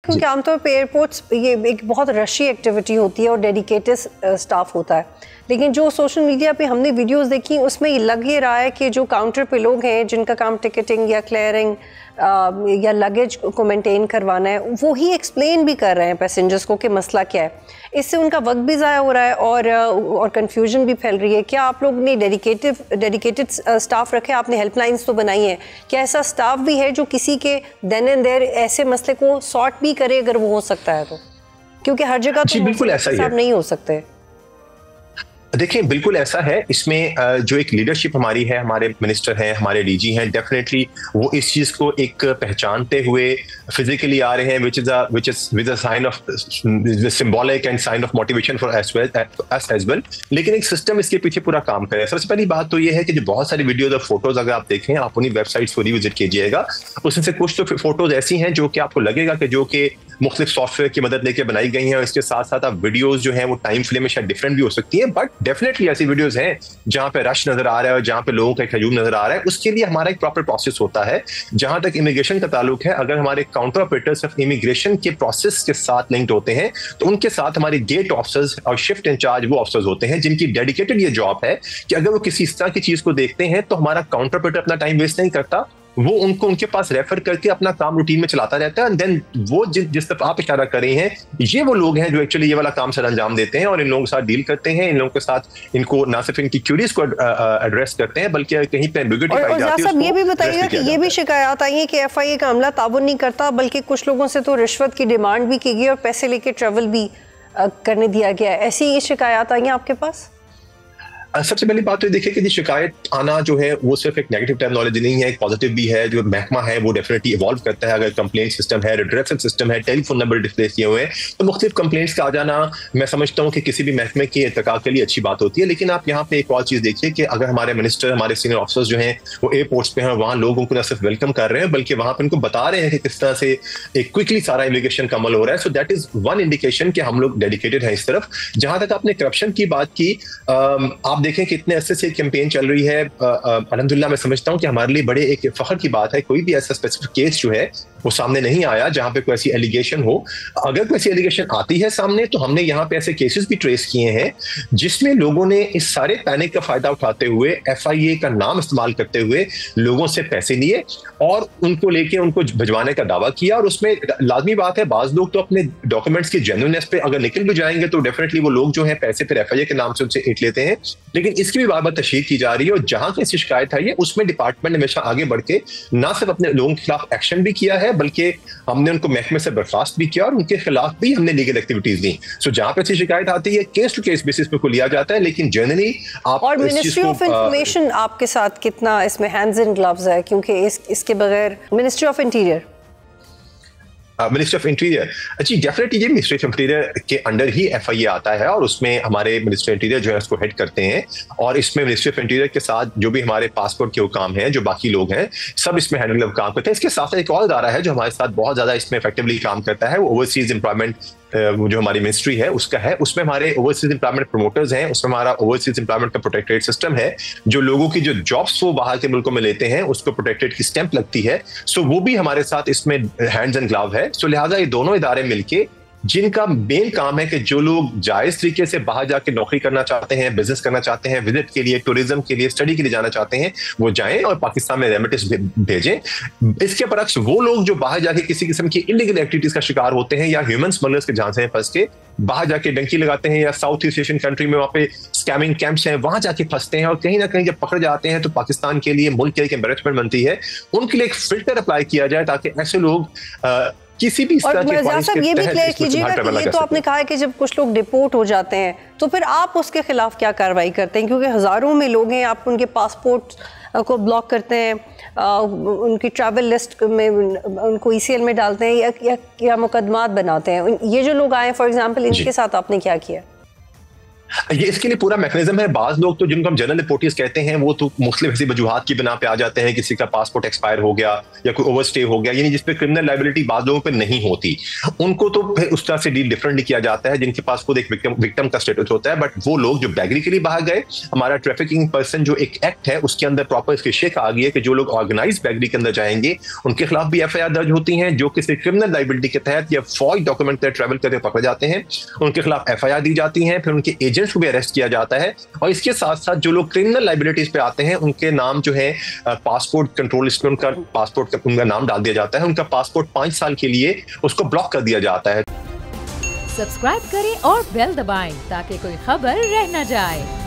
क्योंकि आमतौर पे एयरपोर्ट्स ये एक बहुत रशी एक्टिविटी होती है और डेडिकेटेड स्टाफ होता है, लेकिन जो सोशल मीडिया पे हमने वीडियोस देखी उसमें ये लग ही रहा है कि जो काउंटर पे लोग हैं जिनका काम टिकटिंग या क्लियरिंग या लगेज को मेंटेन करवाना है, वो ही एक्सप्लेन भी कर रहे हैं पैसेंजर्स को कि मसला क्या है। इससे उनका वक्त भी ज़ाया हो रहा है और कंफ्यूजन भी फैल रही है। क्या आप लोग ने डेडिकेटेड स्टाफ रखे? आपने हेल्पलाइंस तो बनाई हैं, क्या ऐसा स्टाफ भी है जो किसी के देन एंड देयर ऐसे मसले को सॉर्ट भी करे अगर वो हो सकता है तो? क्योंकि हर जगह तो बिल्कुल ऐसा ही नहीं हो सकते। देखिए बिल्कुल ऐसा है, इसमें जो एक लीडरशिप हमारी है, हमारे मिनिस्टर हैं, हमारे डीजी हैं, डेफिनेटली वो इस चीज को एक पहचानते हुए फिजिकली आ रहे हैं, which is with a sign of symbolic and sign of motivation for us as well. लेकिन एक सिस्टम इसके पीछे पूरा काम करे। सबसे पहली बात तो ये है कि जो बहुत सारी वीडियोज और फोटोज अगर आप देखें, आप उन्हीं वेबसाइट्स को रिविजिट कीजिएगा, उसमें से कुछ तो फोटोज ऐसी हैं जो कि आपको लगेगा कि जो कि मुख्तलिफ सॉफ्टवेयर की मदद लेके बनाई गई हैं, और इसके साथ साथ आप वीडियोज जो हैं वो टाइम फ्रेम में शायद डिफरेंट भी हो सकती हैं, बट डेफिनेटली ऐसी वीडियोस हैं जहां पे रश नजर आ रहा है और जहां पे लोगों का एक हजूम नजर आ रहा है। उसके लिए हमारा एक प्रॉपर प्रोसेस होता है। जहां तक इमिग्रेशन का ताल्लुक है, अगर हमारे काउंटर ऑपरेटर्स ऑफ इमिग्रेशन के प्रोसेस के साथ लिंक्ड होते हैं तो उनके साथ हमारे गेट ऑफिसर्स और शिफ्ट इंचार्ज वो ऑफिसर्स होते हैं जिनकी डेडिकेटेड ये जॉब है कि अगर वो किसी इस तरह की चीज को देखते हैं तो हमारा काउंटर ऑपरेटर अपना टाइम वेस्ट नहीं करता, वो उनको उनके पास रेफर करके अपना काम रूटीन में चलाता रहता है। एंड देन वो जिस तरफ आप इशारा कर रहे हैं, ये वो लोग हैं जो एक्चुअली ये वाला काम सर अंजाम देते हैं और इन लोगों के साथ डील करते हैं, इन लोगों के साथ इनको ना सिर्फ इनकी क्यूरीज को एड्रेस करते हैं बल्कि कहीं पे एम्बिग्युइटी पाई जाती है। ये भी बताइएगा कि ये भी शिकायत आई है कि एफआईए का अमला ताबुन नहीं करता, बल्कि कुछ लोगों से तो रिश्वत की डिमांड भी की गई और पैसे लेके ट्रेवल भी करने दिया गया है। ऐसी ये शिकायत आई है आपके पास? सबसे पहली बात तो देखिए कि शिकायत आना जो है वो सिर्फ एक नेगेटिव टर्मिनोलॉजी नहीं है, एक पॉजिटिव भी है। जो महकमा है वो डेफिनेटली इवॉल्व करता है। अगर कंप्लेंट सिस्टम है, रिड्रेसल सिस्टम है, टेलीफोन नंबर डिस्प्ले किए हुए हैं, तो मुख्तलिफ कंप्लेंट्स का आ जाना मैं समझता हूँ कि किसी भी महकमे के इर्तिका के लिए अच्छी बात होती है। लेकिन आप यहाँ पे एक और चीज देखिए कि अगर हमारे मिनिस्टर, हमारे सीनियर ऑफिसर्स जो हैं वो एयरपोर्ट्स पे हैं, वहाँ लोगों को न सिर्फ वेलकम कर रहे हैं बल्कि वहाँ पे उनको बता रहे हैं कि किस तरह से एक क्विकली सारा इमिग्रेशन का अमल हो रहा है। So that is one indication कि हम लोग डेडिकेटेड हैं इस तरफ। जहां तक आपने करप्शन की बात की, आप देखें कितने ऐसे से कैंपेन चल रही है। अल्हम्दुलिल्लाह मैं समझता हूं कि हमारे लिए बड़े एक फख्र की बात है, कोई भी ऐसा स्पेसिफिक केस जो है वो सामने नहीं आया जहां पे कोई ऐसी एलिगेशन हो। अगर कोई ऐसी एलिगेशन आती है सामने तो हमने यहाँ पे ऐसे केसेस भी ट्रेस किए हैं जिसमें लोगों ने इस सारे पैनिक का फायदा उठाते हुए एफआईए का नाम इस्तेमाल करते हुए लोगों से पैसे लिए और उनको लेके उनको भिजवाने का दावा किया। और उसमें लाजमी बात है, बाज लोग तो अपने डॉक्यूमेंट्स की जेन्युइननेस पे अगर निकल भी जाएंगे तो डेफिनेटली वो लोग जो है पैसे फिर एफआईए के नाम से उनसे ऐंठ लेते हैं। लेकिन इसकी भी बार बार तशहीर की जा रही है और जहां से ऐसी शिकायत आई है उसमें डिपार्टमेंट ने हमेशा आगे बढ़ के ना सिर्फ अपने लोगों के खिलाफ एक्शन भी किया है बल्कि हमने उनको महकमे से बर्खास्त भी किया और उनके खिलाफ भी हमने लीगल एक्टिविटीज दी। सो जहां पे ऐसी शिकायत आती है केस टू केस बेसिस पे को लिया जाता है। लेकिन जनरली आप और मिनिस्ट्री ऑफ इंफॉर्मेशन आपके साथ कितना इसमें हैंड्स इन ग्लव्स है, क्योंकि इसके बगैर ministry of interior ministry of interior, जी डेफिनेटली ये मिनिस्ट्री ऑफ इंटीरियर के अंडर ही एफआईए आता है और उसमें हमारे मिनिस्ट्री ऑफ इंटीरियर जो है उसको हेड करते हैं। और इसमें मिनिस्ट्री ऑफ इंटीरियर के साथ जो भी हमारे पासपोर्ट के काम हैं, जो बाकी लोग हैं, सब इसमें हैंडल काम करते हैं। इसके साथ एक और इदारा है जो हमारे साथ बहुत ज्यादा इसमें इफेक्टिवली काम करता है, वो ओवरसीज एम्प्लॉयमेंट जो हमारी मिनिस्ट्री है उसका है। उसमें हमारे ओवरसीज एम्प्लॉयमेंट प्रमोटर्स हैं, उसमें हमारा ओवरसीज एम्प्लॉयमेंट का प्रोटेक्टेड सिस्टम है जो लोगों की जो जॉब्स वो बाहर के मुल्कों में लेते हैं उसको प्रोटेक्टेड की स्टैंप लगती है। सो वो भी हमारे साथ इसमें हैंड्स एंड ग्लव है। सो लिहाजा ये दोनों इदारे मिलके जिनका मेन काम है कि जो लोग जायज तरीके से बाहर जाके नौकरी करना चाहते हैं, बिजनेस करना चाहते हैं, विजिट के लिए, टूरिज्म के लिए, स्टडी के लिए जाना चाहते हैं, वो जाएं और पाकिस्तान में रेमिटेंस भेजें। इसके बरक्स वो लोग जो बाहर जाके किसी किस्म की इलीगल एक्टिविटीज का शिकार होते हैं या ह्यूमन स्मगलर्स के झांसे में फंस के बाहर जाके डंकी लगाते हैं या साउथ ईस्ट एशियन कंट्री में वहां पे स्कैमिंग कैंप्स हैं वहां जाके फंसते हैं और कहीं ना कहीं जब पकड़ जाते हैं तो पाकिस्तान के लिए, मुल्क के लिए एम्बैरेसमेंट बनती है। उनके लिए एक फिल्टर अप्लाई किया जाए ताकि ऐसे लोग किसी भी और साहब ये भी क्लियर कीजिएगा कि ये तो आपने कहा है कि जब कुछ लोग डिपोर्ट हो जाते हैं तो फिर आप उसके खिलाफ क्या कार्रवाई करते हैं, क्योंकि हजारों में लोग हैं, आप उनके पासपोर्ट को ब्लॉक करते हैं, उनकी ट्रैवल लिस्ट में उनको ईसीएल में डालते हैं या मुकदमात बनाते हैं। ये जो लोग आए फॉर एग्जांपल, इनके साथ आपने क्या किया? ये इसके लिए पूरा मैकेनिज्म है। बाज लोग तो जिनको हम जनरल डिपोर्टीज कहते हैं वो तो मुख्तलिफ ऐसी वजूहात की बिना पे आ जाते हैं, किसी का पासपोर्ट एक्सपायर हो गया या कोई ओवरस्टे हो गया, यानी जिसपे क्रिमिनल लायबिलिटी बाज लोगों पे नहीं होती, उनको तो फिर उस तरह से डील डिफरेंटली किया जाता है जिनके पास खुद एक विक्टिम का स्टेटस होता है। बट वो लोग जो बैगरी के लिए बाहर गए, हमारा ट्रैफिकिंग पर्सन जो एक एक्ट है उसके अंदर प्रॉपर इसकी शेख आ गई है कि जो लोग ऑर्गेनाइज बैगरी के अंदर जाएंगे उनके खिलाफ भी FIR दर्ज होती हैं, जो किसी क्रिमिनल लायबिलिटी के तहत या फॉइड डॉक्यूमेंट के ट्रैवल करके पकड़े जाते हैं उनके खिलाफ FIR दी जाती है, फिर उनके एजेंट्स को भी अरेस्ट किया जाता है। और इसके साथ साथ जो लोग क्रिमिनल लायबिलिटीज पे आते हैं उनके नाम जो है पासपोर्ट कंट्रोल लिस्ट में उनका पासपोर्ट का उनका नाम डाल दिया जाता है, उनका पासपोर्ट 5 साल के लिए उसको ब्लॉक कर दिया जाता है। सब्सक्राइब करें और बेल दबाएं ताकि कोई खबर रह न जाए।